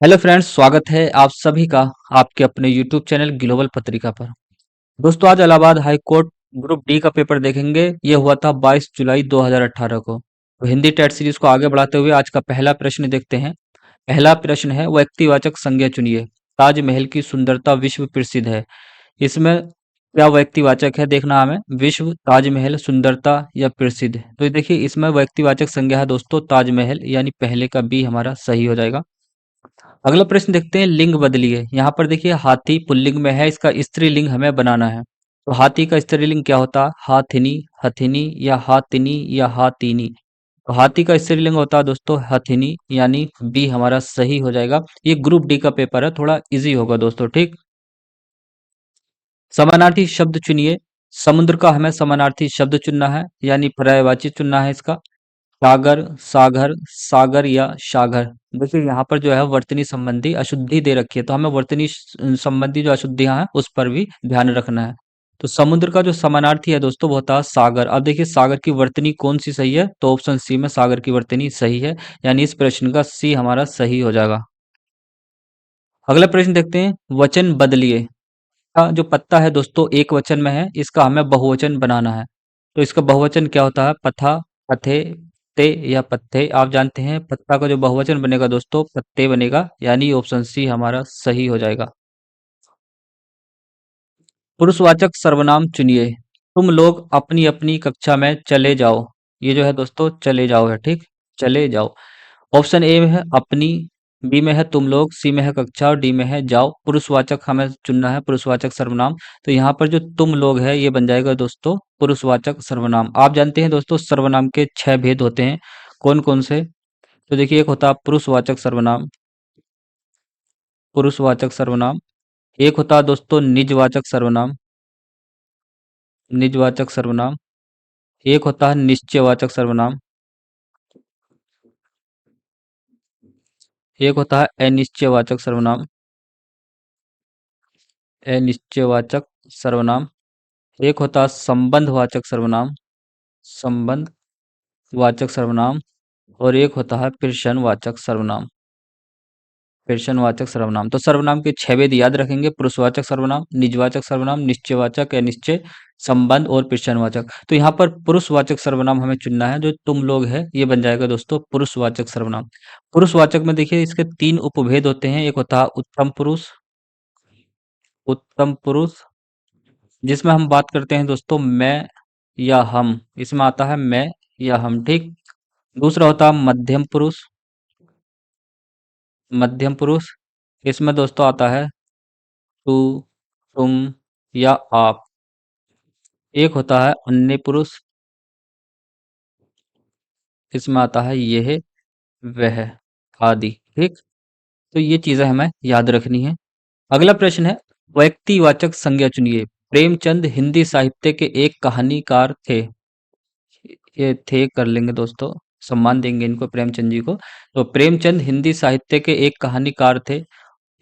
Hello friends, स्वागत है आप सभी का आपके अपने यूट्यूब चैनल ग्लोबल पत्रिका पर। दोस्तों, आज Allahabad high court group D का पेपर देखेंगे। ये हुआ था 22 जुलाई 2018 को। तो हिंदी टेट सीरीज को आगे बढ़ाते हुए आज का पहला प्रश्न देखते हैं। पहला प्रश्न है, व्यक्तिवाचक संज्ञा चुनिए। ताजमहल की सुंदरता विश्व प्रसिद्ध है। इसमें क्या व्यक्तिवाचक है देखना हमें। विश्व, ताजमहल, सुंदरता या प्रसिद्ध। तो ये देखिए, इसमें व्यक्तिवाचक संज्ञा है दोस्तों ताजमहल, यानी पहले का बी हमारा सही हो जाएगा। अगला प्रश्न देखते हैं, लिंग बदलिए। यहाँ पर देखिए हाथी पुल्लिंग में है, इसका स्त्रीलिंग हमें बनाना है। तो हाथी का स्त्रीलिंग क्या होता है? हाथिनी, हथिनी या हातिनी या हातिनी। तो हाथी का स्त्रीलिंग होता है दोस्तों हथिनी, यानी बी हमारा सही हो जाएगा। ये ग्रुप डी का पेपर है, थोड़ा इजी होगा दोस्तों, ठीक। समानार्थी शब्द चुनिए। समुद्र का हमें समानार्थी शब्द चुनना है, यानी पर्यायवाची चुनना है इसका। सागर, सागर, सागर या सागर। देखिए यहाँ पर जो है वर्तनी संबंधी अशुद्धि दे रखी है, तो हमें वर्तनी संबंधी जो अशुद्धियां हैं उस पर भी ध्यान रखना है। तो समुद्र का जो समानार्थी है दोस्तों वो होता है सागर। अब देखिए सागर की वर्तनी कौन सी सही है, तो ऑप्शन सी में सागर की वर्तनी सही है, यानी इस प्रश्न का सी हमारा सही हो जाएगा। अगला प्रश्न देखते हैं, वचन बदलिए। का जो पत्ता है दोस्तों एक वचन में है, इसका हमें बहुवचन बनाना है। तो इसका बहुवचन क्या होता है? पथा, पथे, ते या पत्थे। आप जानते हैं पत्ता का जो बहुवचन बनेगा दोस्तों पत्ते बनेगा, यानी ऑप्शन सी हमारा सही हो जाएगा। पुरुषवाचक सर्वनाम चुनिए। तुम लोग अपनी अपनी कक्षा में चले जाओ। ये जो है दोस्तों चले जाओ है, ठीक। चले जाओ। ऑप्शन ए में है अपनी, बी में है तुम लोग, सी में है कक्षा और डी में है जाओ। पुरुषवाचक हमें चुनना है, पुरुषवाचक सर्वनाम। तो यहाँ पर जो तुम लोग है ये बन जाएगा दोस्तों पुरुषवाचक सर्वनाम। आप जानते हैं दोस्तों सर्वनाम के 6 भेद होते हैं, कौन कौन से? तो देखिए, एक होता है पुरुषवाचक सर्वनाम, पुरुषवाचक सर्वनाम। एक होता है दोस्तों निजवाचक सर्वनाम, निजवाचक सर्वनाम। एक होता है निश्चयवाचक सर्वनाम। एक होता है अनिश्चयवाचक सर्वनाम, अनिश्चयवाचक सर्वनाम। एक होता है संबंधवाचक सर्वनाम, संबंधवाचक सर्वनाम। और एक होता है प्रश्नवाचक सर्वनाम, प्रश्नवाचक सर्वनाम। तो सर्वनाम के 6 भेद याद रखेंगे, पुरुषवाचक सर्वनाम, निजवाचक सर्वनाम, निश्चयवाचक, अनिश्चय, संबंध और प्रश्नवाचक। तो यहाँ पर पुरुषवाचक सर्वनाम हमें चुनना है, जो तुम लोग है ये बन जाएगा दोस्तों पुरुषवाचक सर्वनाम। पुरुषवाचक में देखिए इसके 3 उपभेद होते हैं। एक होता है उत्तम पुरुष, उत्तम पुरुष, जिसमें हम बात करते हैं दोस्तों मैं या हम, इसमें आता है मैं या हम, ठीक। दूसरा होता है मध्यम पुरुष, मध्यम पुरुष, इसमें दोस्तों आता है तू, तुम या आप। एक होता है अन्य पुरुष, इसमें आता है यह, वह, आदि, ठीक। तो ये चीजें हमें याद रखनी है। अगला प्रश्न है, व्यक्तिवाचक संज्ञा चुनिए। प्रेमचंद हिंदी साहित्य के एक कहानीकार थे। ये थे कर लेंगे दोस्तों, सम्मान देंगे इनको प्रेमचंद जी को। तो प्रेमचंद हिंदी साहित्य के एक कहानीकार थे।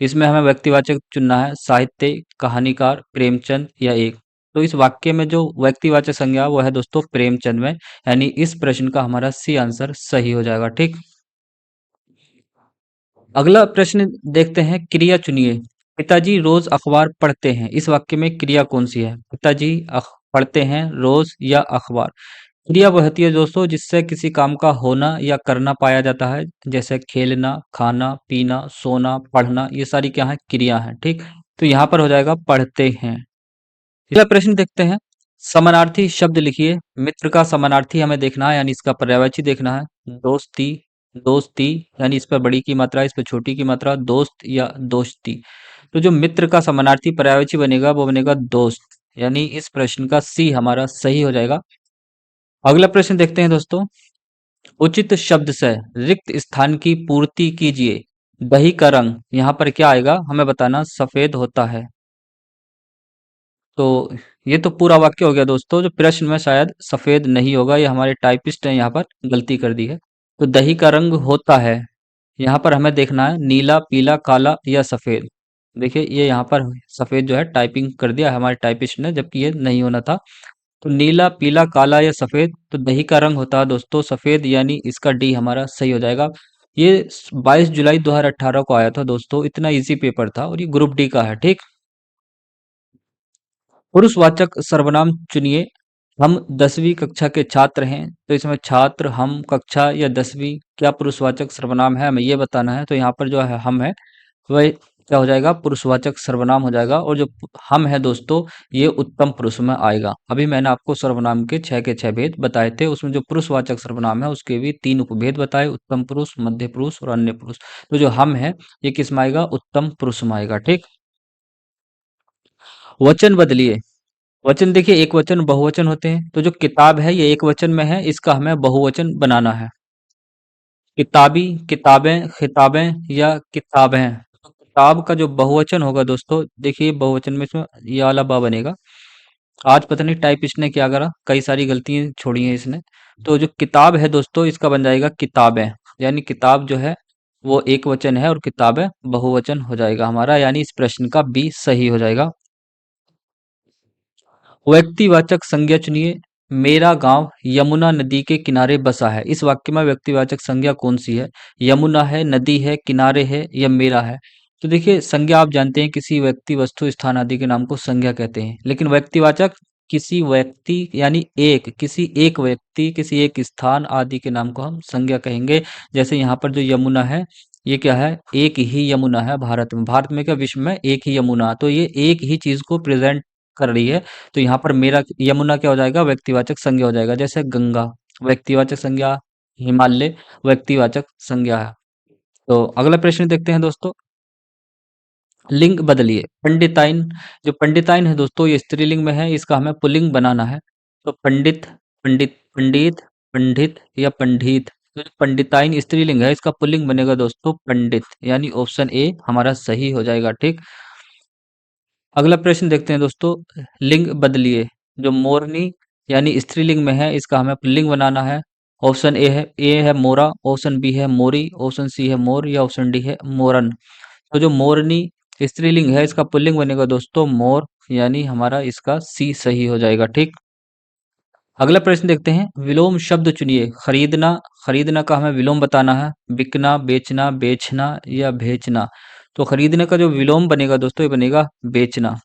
इसमें हमें व्यक्तिवाचक चुनना है, साहित्य, कहानीकार, प्रेमचंद या एक। तो इस वाक्य में जो व्यक्तिवाचक संज्ञा वो है दोस्तों प्रेमचंद में, यानी इस प्रश्न का हमारा सी आंसर सही हो जाएगा, ठीक। अगला प्रश्न देखते हैं, क्रिया चुनिए। पिताजी रोज अखबार पढ़ते हैं। इस वाक्य में क्रिया कौन सी है? पिताजी पढ़ते हैं रोज या अखबार। क्रिया वह होती है दोस्तों जिससे किसी काम का होना या करना पाया जाता है, जैसे खेलना, खाना, पीना, सोना, पढ़ना, ये सारी क्या है? क्रिया है, ठीक। तो यहाँ पर हो जाएगा पढ़ते हैं। अगला प्रश्न देखते हैं, समानार्थी शब्द लिखिए। मित्र का समानार्थी हमें देखना है, यानी इसका पर्यायवाची देखना है। दोस्ती, दोस्ती, यानी इस पर बड़ी की मात्रा, इस पर छोटी की मात्रा, दोस्त या दोस्ती। तो जो मित्र का समानार्थी पर्यायवाची बनेगा वो बनेगा दोस्त, यानी इस प्रश्न का सी हमारा सही हो जाएगा। अगला प्रश्न देखते हैं दोस्तों, उचित शब्द से रिक्त स्थान की पूर्ति कीजिए। दही का रंग, यहाँ पर क्या आएगा हमें बताना, सफेद होता है। तो ये तो पूरा वाक्य हो गया दोस्तों, जो प्रश्न में शायद सफेद नहीं होगा, ये हमारे टाइपिस्ट ने यहाँ पर गलती कर दी है। तो दही का रंग होता है, यहाँ पर हमें देखना है नीला, पीला, काला या सफेद। देखिए ये यहाँ पर सफेद जो है टाइपिंग कर दिया है हमारे टाइपिस्ट ने, जबकि ये नहीं होना था। तो नीला, पीला, काला या सफेद, तो दही का रंग होता है दोस्तों सफेद, यानी इसका डी हमारा सही हो जाएगा। ये 22 जुलाई 2018 को आया था दोस्तों। इतना इजी पेपर था और ये ग्रुप डी का है, ठीक। पुरुषवाचक सर्वनाम चुनिए। हम 10वीं कक्षा के छात्र हैं, तो इसमें छात्र, हम, कक्षा या 10वीं क्या पुरुषवाचक सर्वनाम है, हमें ये बताना है। तो यहाँ पर जो है हम है वह क्या हो जाएगा, पुरुषवाचक सर्वनाम हो जाएगा। और जो हम है दोस्तों, ये उत्तम पुरुष में आएगा। अभी मैंने आपको सर्वनाम के छह भेद बताए थे, उसमें जो पुरुषवाचक सर्वनाम है उसके भी 3 उपभेद बताए, उत्तम पुरुष, मध्य पुरुष और अन्य पुरुष। तो जो हम है ये किस में आएगा, उत्तम पुरुष में आएगा, ठीक। वचन बदलिए। वचन देखिए, एक वचन बहुवचन होते हैं। तो जो किताब है ये एक वचन में है, इसका हमें बहुवचन बनाना है। किताबी, किताबें, खिताबें या किताबें। तो किताब का जो बहुवचन होगा दोस्तों, देखिए बहुवचन में इसमें ये वाला बा बनेगा। आज पता नहीं टाइप इसने क्या करा, कई सारी गलतियां छोड़ी हैं इसने। तो जो किताब है दोस्तों, इसका बन जाएगा किताबें। यानी किताब जो है वो एक वचन है और किताबें बहुवचन हो जाएगा हमारा, यानी इस प्रश्न का बी सही हो जाएगा। व्यक्तिवाचक संज्ञा चुनिए। मेरा गांव यमुना नदी के किनारे बसा है। इस वाक्य में व्यक्तिवाचक संज्ञा कौन सी है, यमुना है, नदी है, किनारे है या मेरा है। तो देखिए संज्ञा आप जानते हैं, किसी व्यक्ति, वस्तु, स्थान आदि के नाम को संज्ञा कहते हैं। लेकिन व्यक्तिवाचक किसी व्यक्ति यानी एक, किसी एक व्यक्ति, किसी एक स्थान आदि के नाम को हम संज्ञा कहेंगे। जैसे यहाँ पर जो यमुना है, ये क्या है, एक ही यमुना है भारत में। भारत में क्या, विश्व में एक ही यमुना, तो ये एक ही चीज को प्रेजेंट कर रही है। तो यहाँ पर मेरा यमुना क्या हो जाएगा, व्यक्तिवाचक संज्ञा हो जाएगा। जैसे गंगा व्यक्तिवाचक संज्ञा, हिमालय व्यक्तिवाचक संज्ञा है। तो अगला प्रश्न देखते हैं दोस्तों। लिंग बदलिए। पंडिताइन, जो पंडिताइन है दोस्तों ये स्त्रीलिंग में है, इसका हमें पुल्लिंग बनाना है। तो पंडित, पंडित, पंडित, पंडित या पंडित। तो जो पंडिताइन स्त्रीलिंग है, इसका पुल्लिंग बनेगा दोस्तों पंडित, यानी ऑप्शन ए हमारा सही हो जाएगा, ठीक। अगला प्रश्न देखते हैं दोस्तों। लिंग बदलिए। जो मोरनी यानी स्त्रीलिंग में है, इसका हमें पुल्लिंग बनाना है। ऑप्शन ए है मोरा, ऑप्शन बी है मोरी, ऑप्शन सी है मोर या ऑप्शन डी है मोरन। तो जो मोरनी स्त्रीलिंग है, इसका पुल्लिंग बनेगा दोस्तों मोर, यानी हमारा इसका सी सही हो जाएगा, ठीक। अगला प्रश्न देखते हैं। विलोम शब्द चुनिए। खरीदना, खरीदना का हमें विलोम बताना है। बिकना, बेचना, बेचना या भेजना। तो खरीदने का जो विलोम बनेगा दोस्तों, ये बनेगा बेचना।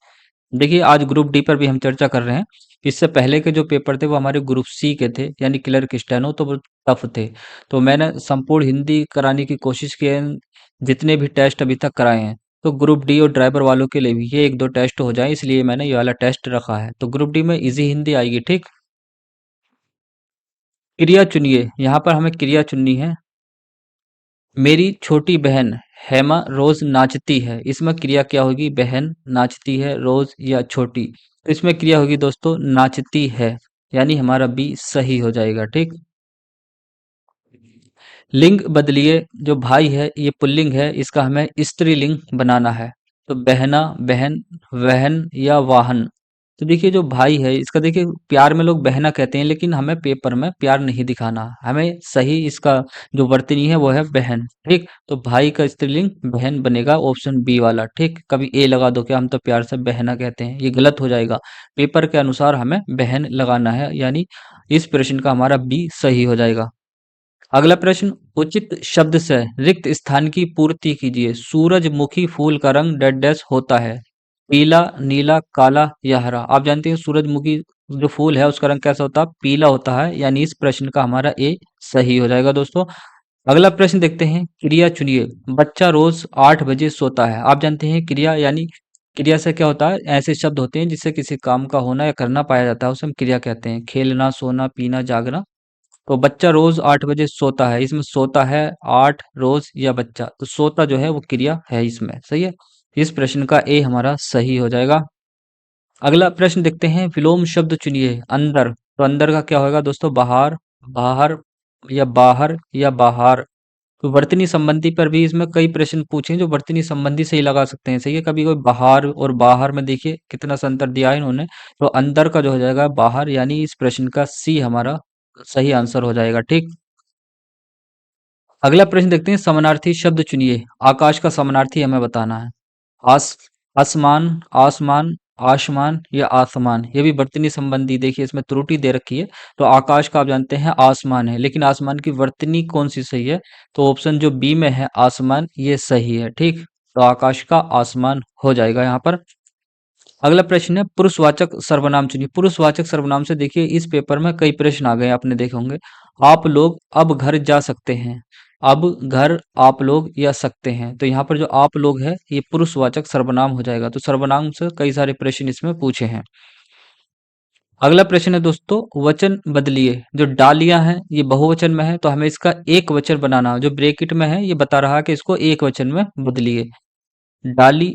देखिए आज ग्रुप डी पर भी हम चर्चा कर रहे हैं। इससे पहले के जो पेपर थे वो हमारे ग्रुप सी के थे, यानी क्लर्क स्टेनो, तो वो टफ थे। तो मैंने संपूर्ण हिंदी कराने की कोशिश की है, जितने भी टेस्ट अभी तक कराए हैं। तो ग्रुप डी और ड्राइवर वालों के लिए भी ये एक दो टेस्ट हो जाए, इसलिए मैंने ये वाला टेस्ट रखा है। तो ग्रुप डी में इजी हिंदी आएगी, ठीक। क्रिया चुनिए। यहाँ पर हमें क्रिया चुननी है। मेरी छोटी बहन हेमा रोज नाचती है। इसमें क्रिया क्या होगी, बहन, नाचती है, रोज या छोटी। तो इसमें क्रिया होगी दोस्तों नाचती है, यानी हमारा बी सही हो जाएगा, ठीक। लिंग बदलिए। जो भाई है ये पुल्लिंग है, इसका हमें स्त्रीलिंग बनाना है। तो बहना, बहन, वहन या वाहन। तो देखिए जो भाई है इसका, देखिए प्यार में लोग बहना कहते हैं, लेकिन हमें पेपर में प्यार नहीं दिखाना, हमें सही इसका जो वर्तनी है वो है बहन, ठीक। तो भाई का स्त्रीलिंग बहन बनेगा, ऑप्शन बी वाला, ठीक। कभी ए लगा दो क्या, हम तो प्यार से बहना कहते हैं, ये गलत हो जाएगा। पेपर के अनुसार हमें बहन लगाना है, यानी इस प्रश्न का हमारा बी सही हो जाएगा। अगला प्रश्न। उचित शब्द से रिक्त स्थान की पूर्ति कीजिए। सूरजमुखी फूल का रंग डैश डैश होता है। पीला, नीला, काला या हरा। आप जानते हैं सूरजमुखी जो फूल है उसका रंग कैसा होता है, पीला होता है, यानी इस प्रश्न का हमारा ए सही हो जाएगा दोस्तों। अगला प्रश्न देखते हैं। क्रिया चुनिए। बच्चा रोज 8 बजे सोता है। आप जानते हैं क्रिया यानी, क्रिया से क्या होता है, ऐसे शब्द होते हैं जिससे किसी काम का होना या करना पाया जाता है, उसे हम क्रिया कहते हैं। खेलना, सोना, पीना, जागना। तो बच्चा रोज 8 बजे सोता है, इसमें सोता है 8 रोज या बच्चा, तो सोता जो है वो क्रिया है, इसमें सही है। इस प्रश्न का ए हमारा सही हो जाएगा। अगला प्रश्न देखते हैं। विलोम शब्द चुनिए। अंदर, तो अंदर का क्या होगा दोस्तों, बाहर, बाहर या बाहर या बाहर। तो वर्तनी संबंधी पर भी इसमें कई प्रश्न पूछे हैं जो वर्तनी संबंधी से ही लगा सकते हैं, सही है। कभी कोई बाहर और बाहर में देखिए कितना सा अंतर दिया है इन्होंने। तो अंदर का जो हो जाएगा बाहर, यानी इस प्रश्न का सी हमारा सही आंसर हो जाएगा, ठीक। अगला प्रश्न देखते हैं। समानार्थी शब्द चुनिए। आकाश का समानार्थी हमें बताना है। आस, आसमान, आसमान आसमान या आसमान, ये भी वर्तनी संबंधी, देखिए इसमें त्रुटि दे रखी है। तो आकाश का आप जानते हैं आसमान है, लेकिन आसमान की वर्तनी कौन सी सही है? तो ऑप्शन जो बी में है आसमान, ये सही है। ठीक, तो आकाश का आसमान हो जाएगा यहाँ पर। अगला प्रश्न है पुरुषवाचक सर्वनाम चुनिए। पुरुषवाचक सर्वनाम से देखिए इस पेपर में कई प्रश्न आ गए, आपने देखे होंगे। आप लोग अब घर जा सकते हैं। अब घर आप लोग या सकते हैं, तो यहाँ पर जो आप लोग है ये पुरुषवाचक सर्वनाम हो जाएगा। तो सर्वनाम से कई सारे प्रश्न इसमें पूछे हैं। अगला प्रश्न है दोस्तों, वचन बदलिए। जो डालियां हैं ये बहुवचन में है, तो हमें इसका एक वचन बनाना। जो ब्रैकेट में है ये बता रहा है कि इसको एक वचन में बदलिए। डाली,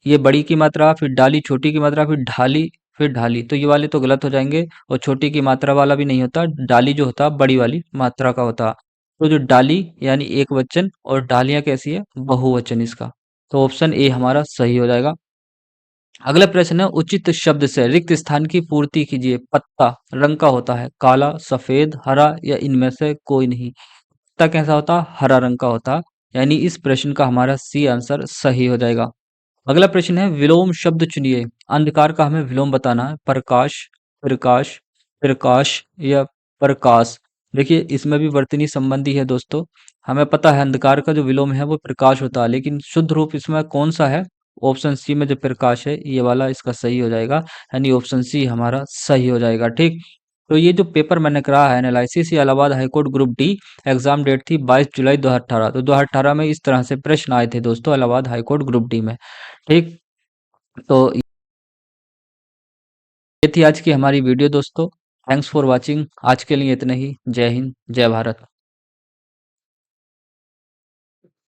ये बड़ी की मात्रा, फिर डाली छोटी की मात्रा, फिर ढाली, फिर ढाली। तो ये वाले तो गलत हो जाएंगे, और छोटी की मात्रा वाला भी नहीं होता। डाली जो होता बड़ी वाली मात्रा का होता। तो जो डाली यानी एक वचन, और डालियां कैसी है? बहुवचन इसका। तो ऑप्शन ए हमारा सही हो जाएगा। अगला प्रश्न है उचित शब्द से रिक्त स्थान की पूर्ति कीजिए। पत्ता रंग का होता है, काला, सफेद, हरा, या इनमें से कोई नहीं। पत्ता कैसा होता? हरा रंग का होता। यानी इस प्रश्न का हमारा सी आंसर सही हो जाएगा। अगला प्रश्न है विलोम शब्द चुनिए। अंधकार का हमें विलोम बताना है। प्रकाश, प्रकाश, प्रकाश, या प्रकाश। देखिए इसमें भी वर्तनी संबंधी है दोस्तों। हमें पता है अंधकार का जो विलोम है वो प्रकाश होता है, लेकिन शुद्ध रूप इसमें कौन सा है? ऑप्शन सी में जो प्रकाश है ये वाला इसका सही हो जाएगा। यानी ऑप्शन सी हमारा सही हो जाएगा। ठीक, तो ये जो पेपर मैंने करा है एनालिसिस, ये Allahabad high court group D, exam date थी 22 जुलाई 2018। तो 2018 में इस तरह से प्रश्न आए थे दोस्तों इलाहाबाद हाईकोर्ट ग्रुप डी में। ठीक, तो ये थी आज की हमारी वीडियो दोस्तों। Thanks for watching. आज के लिए इतना ही। जय हिंद, जय भारत।